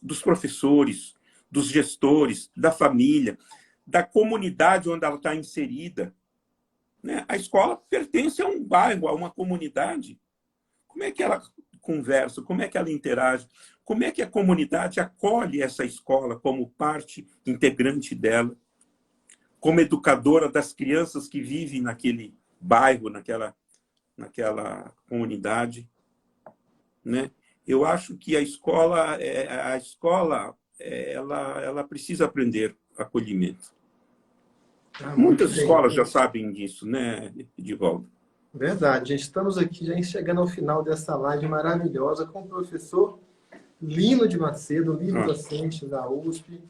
dos professores, dos gestores, da família, da comunidade onde ela está inserida, né? A escola pertence a um bairro, a uma comunidade. Como é que ela conversa? Como é que ela interage? Como é que a comunidade acolhe essa escola como parte integrante dela, como educadora das crianças que vivem naquele bairro, naquela comunidade, né? Eu acho que a escola ela precisa aprender acolhimento. Muitas escolas já sabem disso, né, Edivaldo? Verdade, gente. Estamos aqui já chegando ao final dessa live maravilhosa com o professor Lino de Macedo, livre docente da USP,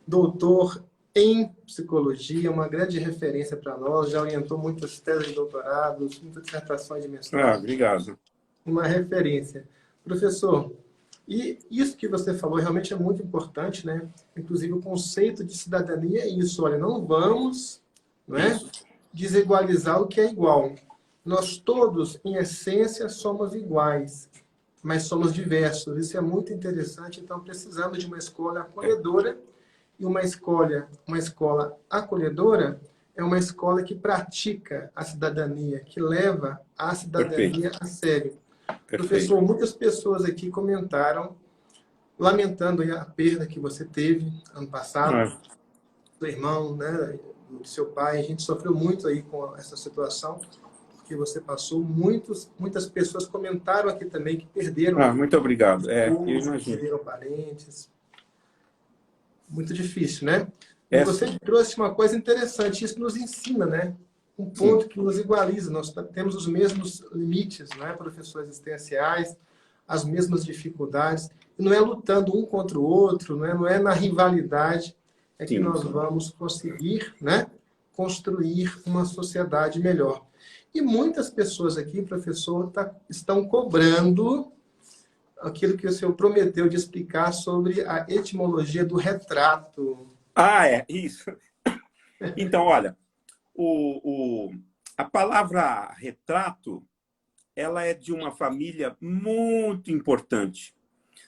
doutor em psicologia, uma grande referência para nós, já orientou muitas teses de doutorados, muitas dissertações de mestrado. Obrigado. Uma referência. Professor, e isso que você falou realmente é muito importante, né? Inclusive o conceito de cidadania é isso. Olha, não vamos, não é, desigualizar o que é igual. Nós todos, em essência, somos iguais, mas somos diversos. Isso é muito interessante. Então, precisamos de uma escola acolhedora. E uma escola acolhedora, é uma escola que pratica a cidadania, que leva a cidadania Perfeito, a sério. perfeito. Professor, muitas pessoas aqui comentaram, lamentando aí a perda que você teve ano passado, Ah, do irmão, né, do seu pai. A gente sofreu muito aí com essa situação, porque você passou. Muitas pessoas comentaram aqui também que perderam muito obrigado. Eu esposa, imagino. perderam parentes. Muito difícil, né? E É, você trouxe uma coisa interessante, isso nos ensina, né? Um sim, ponto que nos igualiza. Nós temos os mesmos limites, né, professores existenciais, as mesmas dificuldades. E não é lutando um contra o outro, né? Não é na rivalidade é que sim, nós sim. vamos conseguir, né, construir uma sociedade melhor. E muitas pessoas aqui, professor, estão cobrando aquilo que o senhor prometeu de explicar sobre a etimologia do retrato. Isso. Então, olha, a palavra retrato, ela é de uma família muito importante.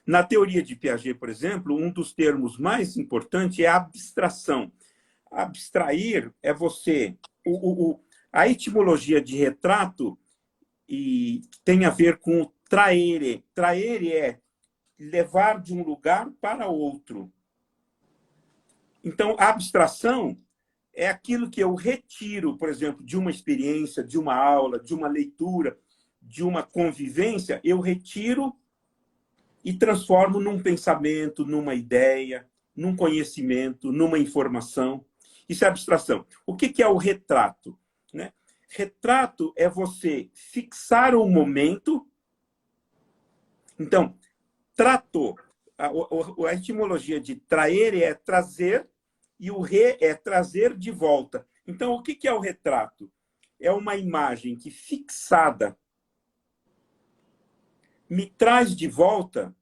Na teoria de Piaget, por exemplo, um dos termos mais importantes é a abstração. Abstrair é você... a etimologia de retrato tem a ver com o traere. Traere é levar de um lugar para outro. Então, a abstração é aquilo que eu retiro, por exemplo, de uma experiência, de uma aula, de uma leitura, de uma convivência, eu retiro e transformo num pensamento, numa ideia, num conhecimento, numa informação. Isso é abstração. O que é o retrato? Né? Retrato é você fixar um momento. Então, trato, a etimologia de traere é trazer e o re é trazer de volta. Então, o que é o retrato? É uma imagem que, fixada, me traz de volta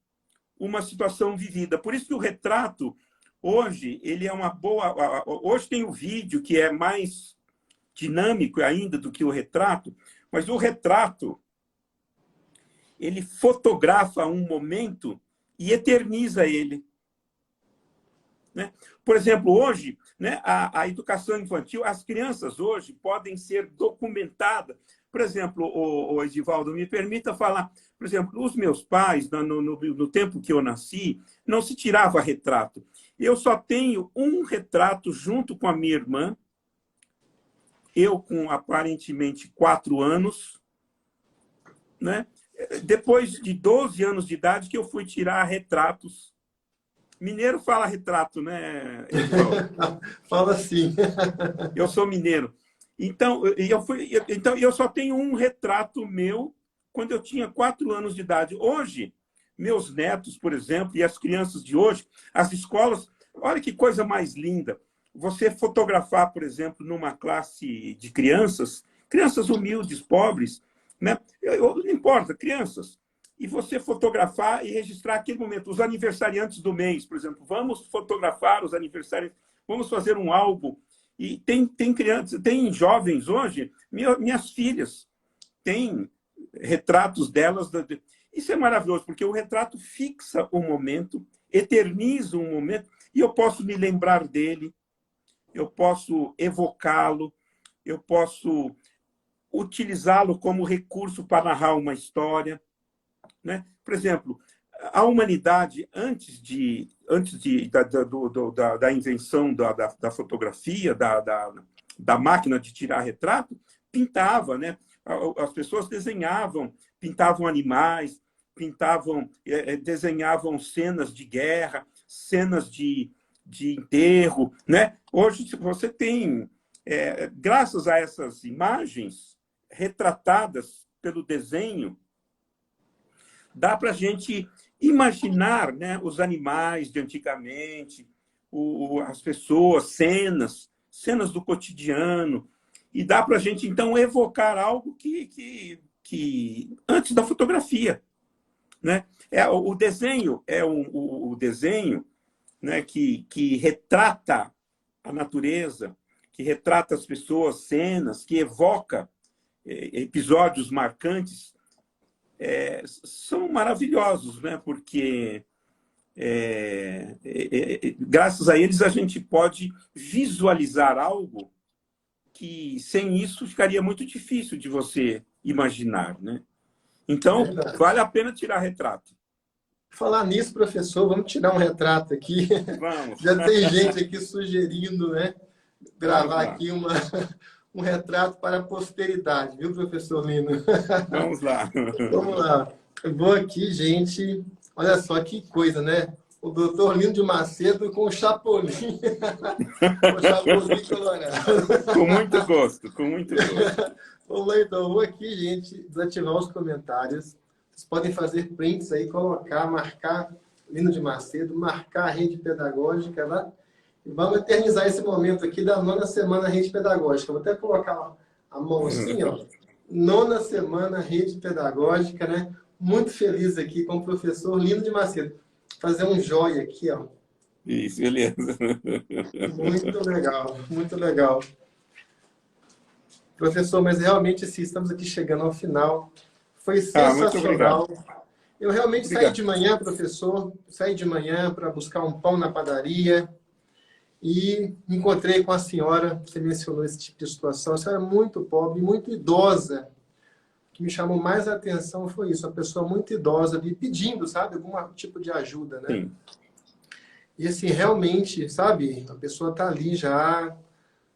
uma situação vivida. Por isso que o retrato, hoje, ele é uma boa... Hoje tem o vídeo, que é mais dinâmico ainda do que o retrato, mas o retrato, ele fotografa um momento e eterniza ele. Né? Por exemplo, hoje, né, a educação infantil, as crianças hoje podem ser documentadas. Por exemplo, o Edivaldo, me permita falar, por exemplo, os meus pais, no tempo que eu nasci, não se tirava retrato. Eu só tenho um retrato junto com a minha irmã, eu com aparentemente 4 anos, né? Depois de 12 anos de idade que eu fui tirar retratos. Mineiro fala retrato, né, Edivaldo? Fala assim. Eu sou mineiro. Então, eu só tenho um retrato meu quando eu tinha 4 anos de idade. Hoje, meus netos, por exemplo, e as crianças de hoje, as escolas, olha que coisa mais linda. Você fotografar, por exemplo, numa classe de crianças, crianças humildes, pobres, né? Não importa, crianças. E você fotografar e registrar aquele momento. Os aniversariantes do mês, por exemplo. Vamos fotografar os aniversariantes, vamos fazer um álbum. E tem crianças, tem jovens hoje, minhas filhas, têm retratos delas. Isso é maravilhoso, porque o retrato fixa o momento, eterniza um momento, e eu posso me lembrar dele, eu posso evocá-lo, eu posso utilizá-lo como recurso para narrar uma história. Né? Por exemplo, a humanidade, antes da invenção da fotografia, da máquina de tirar retrato, pintava. Né? As pessoas desenhavam, pintavam animais, desenhavam cenas de guerra, cenas de enterro. Né? Hoje, você tem, graças a essas imagens retratadas pelo desenho, dá para a gente imaginar, né, os animais de antigamente, as pessoas, cenas do cotidiano, e dá para a gente, então, evocar algo que antes da fotografia. Né? O desenho é o desenho, né, que retrata a natureza, que retrata as pessoas, cenas, que evoca episódios marcantes, são maravilhosos, né? Porque graças a eles a gente pode visualizar algo que sem isso ficaria muito difícil de você imaginar, né? Então, Verdade. vale a pena tirar retrato. Falar nisso, professor, vamos tirar um retrato aqui. Vamos, Já tem gente aqui sugerindo, né? vamos Gravar lá, aqui um retrato para a posteridade, viu, professor Lino? vamos lá. Vamos lá. Eu vou aqui, gente. Olha só que coisa, né? O doutor Lino de Macedo com o Chapolin. O Chapolin colorado. Com muito gosto, com muito gosto. Vamos lá, então. Eu vou aqui, gente, desativar os comentários. Vocês podem fazer prints aí, colocar, marcar Lino de Macedo, marcar a rede pedagógica lá. E vamos eternizar esse momento aqui da 9ª semana rede pedagógica. Vou até colocar a mão assim, ó. 9ª semana rede pedagógica, né? Muito feliz aqui com o professor Lino de Macedo. Fazer um joia aqui, ó. Isso, beleza. Muito legal, muito legal. Professor, mas realmente, sim, estamos aqui chegando ao final. Foi Muito obrigado. sensacional. Eu realmente saí Obrigado. de manhã, professor, saí de manhã para buscar um pão na padaria e me encontrei com a senhora, você mencionou esse tipo de situação, a senhora é muito pobre, muito idosa. O que me chamou mais a atenção foi isso, a pessoa muito idosa ali pedindo, sabe, algum tipo de ajuda, né? Sim, E assim, realmente, sabe, a pessoa está ali já,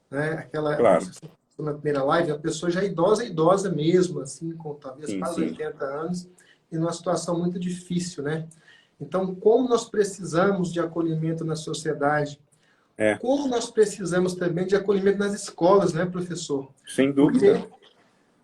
né, claro. na primeira live, a pessoa já é idosa mesmo, assim, com talvez Sim, quase sim. 80 anos, e numa situação muito difícil, né? Então, como nós precisamos de acolhimento na sociedade, É, como nós precisamos também de acolhimento nas escolas, né, professor? sem dúvida. Porque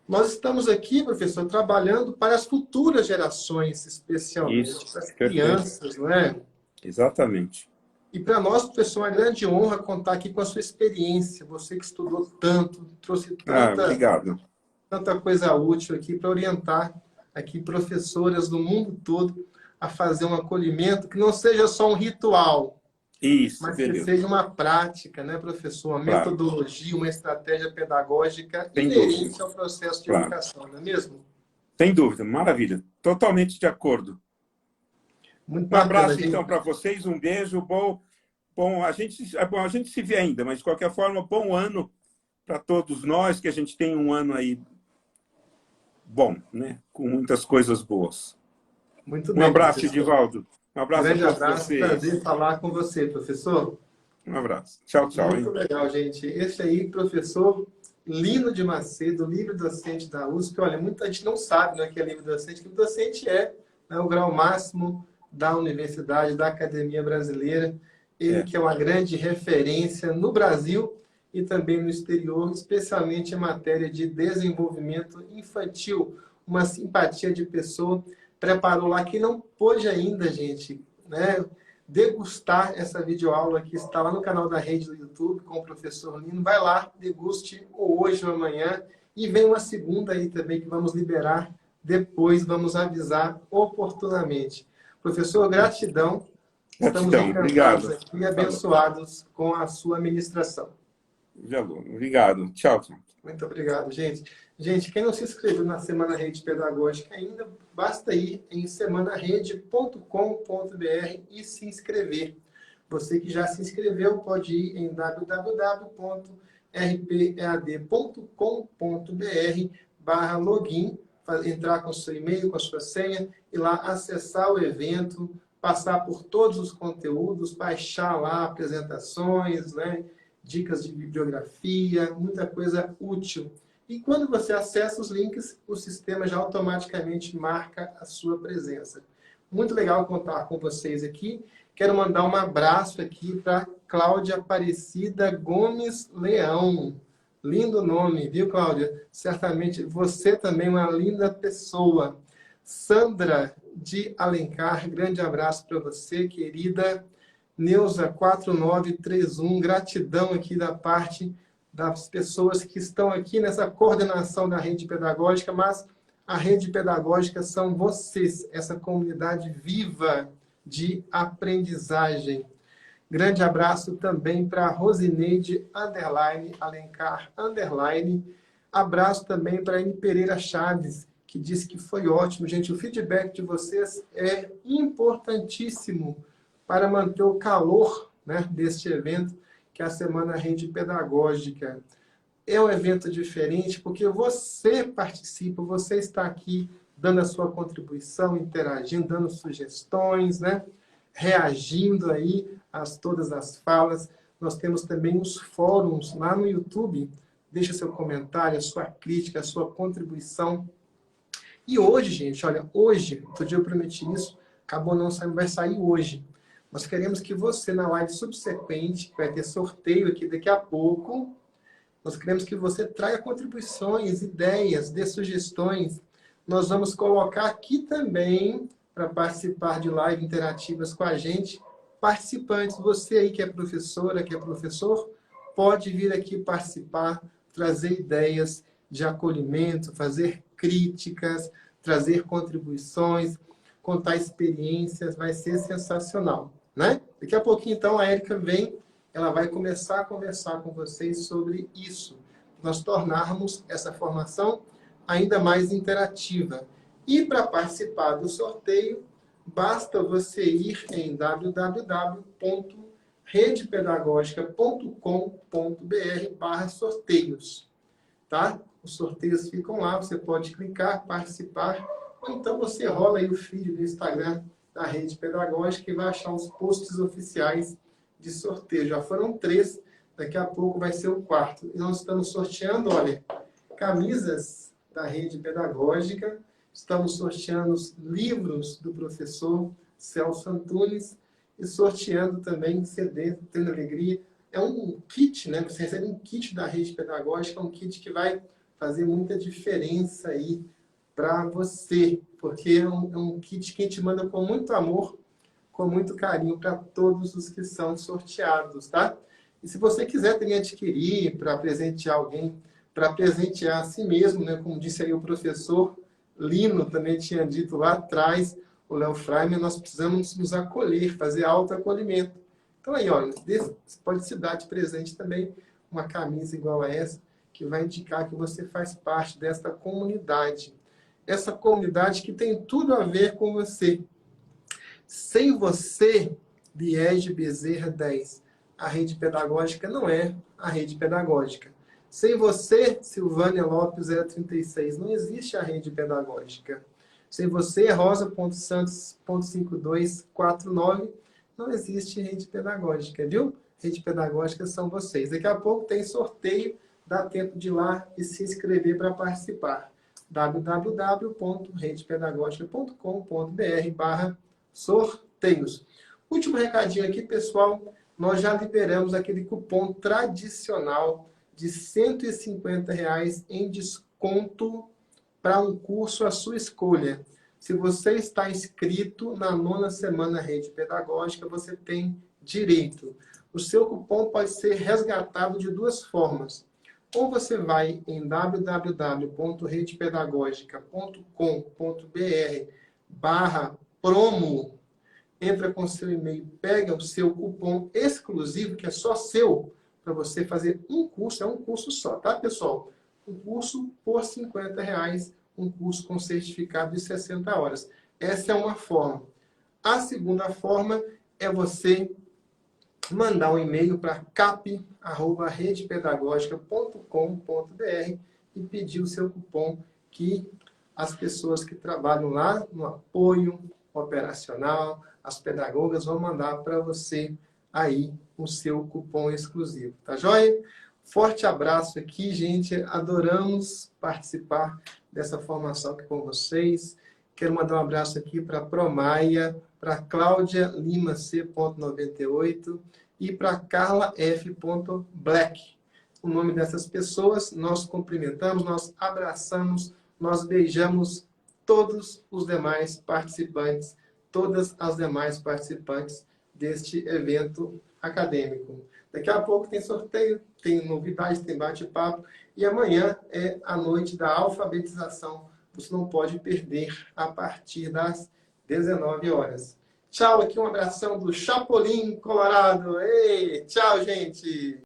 nós estamos aqui, professor, trabalhando para as futuras gerações, especialmente, Isso, para as perfeito. crianças, não é? Exatamente. E para nós, professor, é uma grande honra contar aqui com a sua experiência. Você que estudou tanto, trouxe Obrigado. tanta coisa útil aqui para orientar aqui professoras do mundo todo a fazer um acolhimento que não seja só um ritual, Isso, mas que beleza. seja uma prática, né, professor? Uma Claro, metodologia, uma estratégia pedagógica sem dúvida. inerente ao processo de Claro. educação, não é mesmo? Sem dúvida, maravilha. Totalmente de acordo. Muito Um bacana, abraço, gente. então, para vocês, um beijo, bom, a gente se vê ainda, mas de qualquer forma, bom ano para todos nós, que a gente tem um ano aí bom, né? Com muitas coisas boas. Muito Um bem, abraço, professor. Edivaldo. Um Um abraço a grande todos abraço, vocês. prazer falar com você, professor. Um abraço. Tchau, tchau, Muito hein? legal, gente. Esse aí, professor Lino de Macedo, livre docente da USP. Olha, muita gente não sabe, né, que é livre docente. Livre docente é, né, o grau máximo da universidade, da academia brasileira. Ele que é uma grande referência no Brasil e também no exterior, especialmente em matéria de desenvolvimento infantil. Uma simpatia de pessoa. Preparou lá que não pôde ainda, gente, né, degustar essa videoaula que está lá no canal da rede do YouTube com o professor Lino. Vai lá, deguste ou hoje ou amanhã. E vem uma segunda aí também que vamos liberar depois, vamos avisar oportunamente. Professor, gratidão. Estamos Gratidão. encantados Obrigado. aqui e Falou. abençoados com a sua ministração. De aluno. Obrigado. Tchau, tchau. Muito obrigado, gente. Gente, quem não se inscreveu na Semana Rede Pedagógica ainda, basta ir em semanarede.com.br e se inscrever. Você que já se inscreveu pode ir em www.rpead.com.br/login, entrar com seu e-mail, com a sua senha e lá acessar o evento, passar por todos os conteúdos, baixar lá apresentações, né? Dicas de bibliografia, muita coisa útil. E quando você acessa os links, o sistema já automaticamente marca a sua presença. Muito legal contar com vocês aqui. Quero mandar um abraço aqui para Cláudia Aparecida Gomes Leão. Lindo nome, viu, Cláudia? Certamente você também é uma linda pessoa. Sandra de Alencar, grande abraço para você, querida. Neuza 4931, gratidão aqui da parte das pessoas que estão aqui nessa coordenação da rede pedagógica, mas a rede pedagógica são vocês, essa comunidade viva de aprendizagem. Grande abraço também para Rosineide Alencar Abraço também para N. Pereira Chaves, que disse que foi ótimo. Gente, o feedback de vocês é importantíssimo para manter o calor, né, deste evento, que é a Semana Rede Pedagógica. é um evento diferente porque você participa, você está aqui dando a sua contribuição, interagindo, dando sugestões, né? Reagindo aí a todas as falas. Nós temos também os fóruns lá no YouTube. Deixa seu comentário, a sua crítica, a sua contribuição. E hoje, gente, olha, hoje, outro dia eu prometi isso, acabou não saindo, vai sair hoje. Nós queremos que você, na live subsequente, vai ter sorteio aqui daqui a pouco, nós queremos que você traga contribuições, ideias, dê sugestões. Nós vamos colocar aqui também, para participar de lives interativas com a gente, participantes. Você aí que é professora, que é professor, pode vir aqui participar, trazer ideias de acolhimento, fazer críticas, trazer contribuições, contar experiências, vai ser sensacional, né? Daqui a pouquinho, então, a Érica vem, ela vai começar a conversar com vocês sobre isso, nós tornarmos essa formação ainda mais interativa. E para participar do sorteio, basta você ir em www.redepedagogica.com.br/sorteios, tá? Os sorteios ficam lá, você pode clicar, participar, ou então você rola aí o feed do Instagram da Rede Pedagógica e vai achar os posts oficiais de sorteio. Já foram 3, daqui a pouco vai ser o 4. E nós estamos sorteando, olha, camisas da Rede Pedagógica, estamos sorteando os livros do professor Celso Antunes e sorteando também CD, Tendo Alegria. É um kit, né? Você recebe um kit da Rede Pedagógica, um kit que vai fazer muita diferença aí para você, porque é um kit que a gente manda com muito amor, com muito carinho para todos os que são sorteados, tá? E se você quiser também adquirir para presentear alguém, para presentear a si mesmo, né? Como disse aí o professor Lino, também tinha dito lá atrás, o Léo Freiman, nós precisamos nos acolher, fazer autoacolhimento. Então aí, olha, você pode se dar de presente também uma camisa igual a essa, que vai indicar que você faz parte desta comunidade. Essa comunidade que tem tudo a ver com você. Sem você, Liege Bezerra 10, a Rede Pedagógica não é a Rede Pedagógica. Sem você, Silvânia Lopes 036, não existe a Rede Pedagógica. Sem você, Rosa.santos.5249, não existe Rede Pedagógica, viu? Rede Pedagógica são vocês. Daqui a pouco tem sorteio, dá tempo de ir lá e se inscrever para participar. www.redepedagogica.com.br/sorteios. Último recadinho aqui, pessoal. Nós já liberamos aquele cupom tradicional de R$ 150 em desconto para um curso à sua escolha. Se você está inscrito na 9ª Semana Rede Pedagógica, você tem direito. O seu cupom pode ser resgatado de 2 formas. Ou você vai em www.redepedagogica.com.br/promo, entra com seu e-mail, pega o seu cupom exclusivo, que é só seu, para você fazer um curso, é um curso só, tá, pessoal? Um curso por R$ 50, um curso com certificado de 60 horas. Essa é uma forma. A segunda forma é você mandar um e-mail para cap@redepedagogica.com.br e pedir o seu cupom, que as pessoas que trabalham lá no apoio operacional, as pedagogas vão mandar para você aí o seu cupom exclusivo, tá joia? Forte abraço aqui, gente. Adoramos participar dessa formação aqui com vocês. Quero mandar um abraço aqui para a Promaia, para Cláudia Lima C.98 e para Carla F. Black. O nome dessas pessoas, nós cumprimentamos, nós abraçamos, nós beijamos todos os demais participantes, todas as demais participantes deste evento acadêmico. Daqui a pouco tem sorteio, tem novidades, tem bate-papo, e amanhã é a noite da alfabetização. Você não pode perder a partir das 19 horas. Tchau, aqui um abração do Chapolin Colorado. Ei, tchau, gente!